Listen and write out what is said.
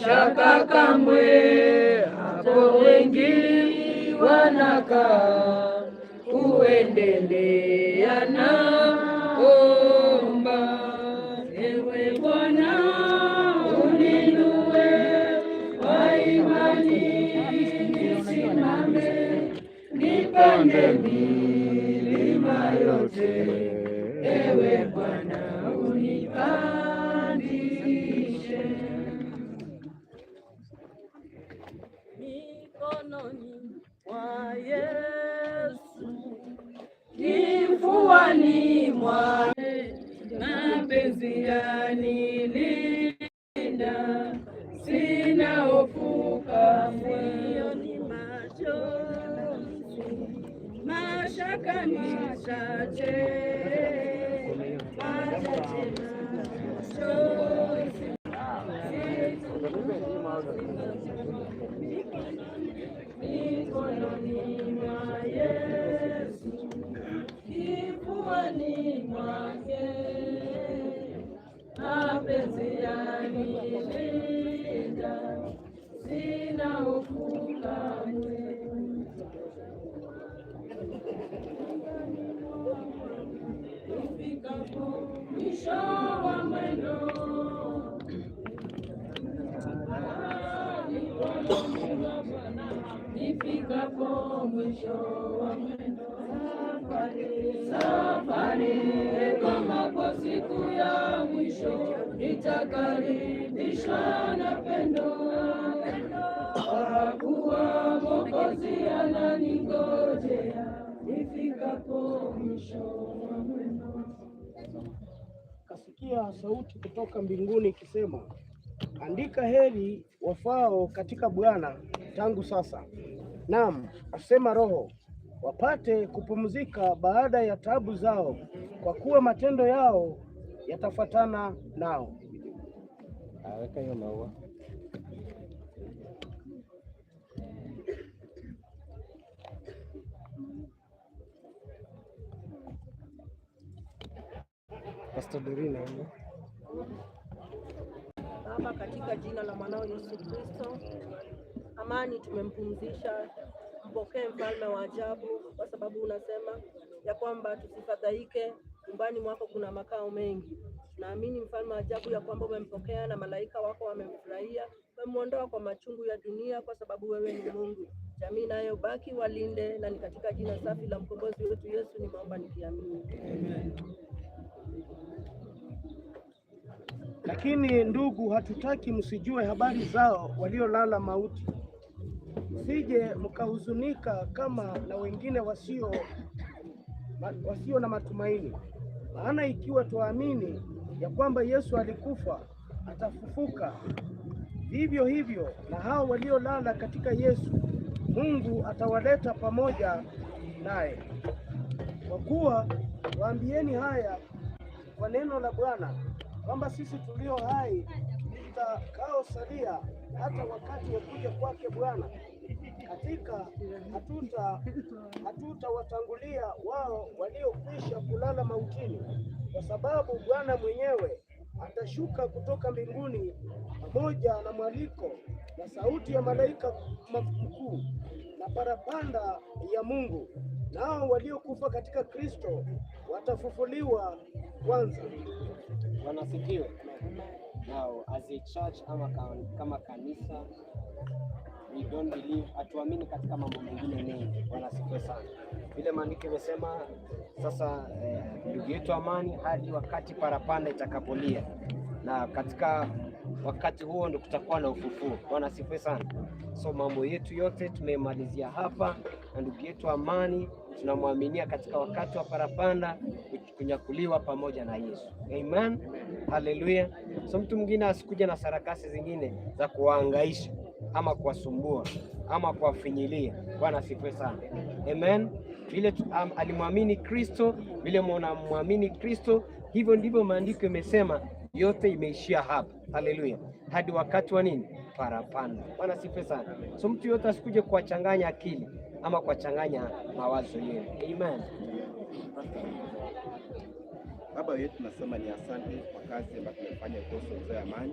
shaka kamwe, hapo wengi wanakaa kuendelea na omba. Ewe Bwana uninue kwa imani, nisimame nipande milima yote. Ewe Bwana unipandishe. Mikononi mwa Yesu, kifuani mwake, mapenzi yanilinda, sina hofu kamwe. Ni machozi, mashaka machache, mikononi mwa Yesu, kifuani mwake, mapenzi yanilinda, sina hofu kamwe. Nifikapo mwisho wa mwendo, nifikapo mwisho wa mwendo, safari komapo siku ya mwisho, nitakaribishwa na pendo, kwa kuwa Mwokozi ananingojea, nifikapo mwisho wa mwendo. Kasikia sauti kutoka mbinguni ikisema, andika, heri wafao katika Bwana tangu sasa, naam, asema Roho, wapate kupumzika baada ya taabu zao, kwa kuwa matendo yao yatafuatana nao. Aweka hiyo maua. Pastor Dorina. Baba, katika jina la mwanao Yesu Kristo, amani tumempumzisha. Mpokee mfalme wa ajabu, kwa sababu unasema ya kwamba tusifadhaike, nyumbani mwako kuna makao mengi. Naamini mfalme wa ajabu ya kwamba umempokea na malaika wako wamemfurahia, umemuondoa kwa machungu ya dunia, kwa sababu wewe ni Mungu. Jamii nayo baki walinde, na ni katika jina safi la mkombozi wetu Yesu nimeomba nikiamini. Amen. Lakini ndugu, hatutaki msijue habari zao waliolala mauti, msije mkahuzunika kama na wengine wasio na matumaini. Maana ikiwa tuamini ya kwamba Yesu alikufa atafufuka, vivyo hivyo na hao waliolala katika Yesu Mungu atawaleta pamoja naye. Kwa kuwa waambieni haya kwa neno la Bwana, kwamba sisi tulio hai tutakaosalia hata wakati wa kuja kwake Bwana, katika hatutawatangulia wao waliokwisha kulala mautini, kwa sababu Bwana mwenyewe atashuka kutoka mbinguni pamoja na mwaliko na sauti ya malaika mkuu na parapanda ya Mungu, nao waliokufa katika Kristo watafufuliwa kwanza. Wanasifiwe. Now, as a church kama kanisa, we don't believe, hatuamini katika mambo mengine mengi. Wanasifiwe sana. Vile maandiko imesema sasa, ndugu yetu Amani, hadi wakati parapanda itakapolia, na katika wakati huo ndio kutakuwa na ufufuo. Wanasifiwe sana. So mambo yetu yote tumemalizia hapa, na ndugu yetu Amani tunamwaminia katika wakati wa parapanda kunyakuliwa pamoja na Yesu. Amen. Haleluya. So mtu mwingine asikuja na sarakasi zingine za kuwahangaisha ama kuwasumbua ama kuwafinyilia. Bwana asifiwe sana. Amen. Vile alimwamini Kristo, vile mnamwamini Kristo, hivyo ndivyo maandiko imesema, yote imeishia hapa. Haleluya. Hadi wakati wa nini? Parapanda. Bwana asifiwe sana. So mtu yote asikuje kuwachanganya akili ama kuwachanganya mawazo yenu. Amen. Baba yetu, tunasema ni asante kwa kazi ambayo tumefanya kwa Amani.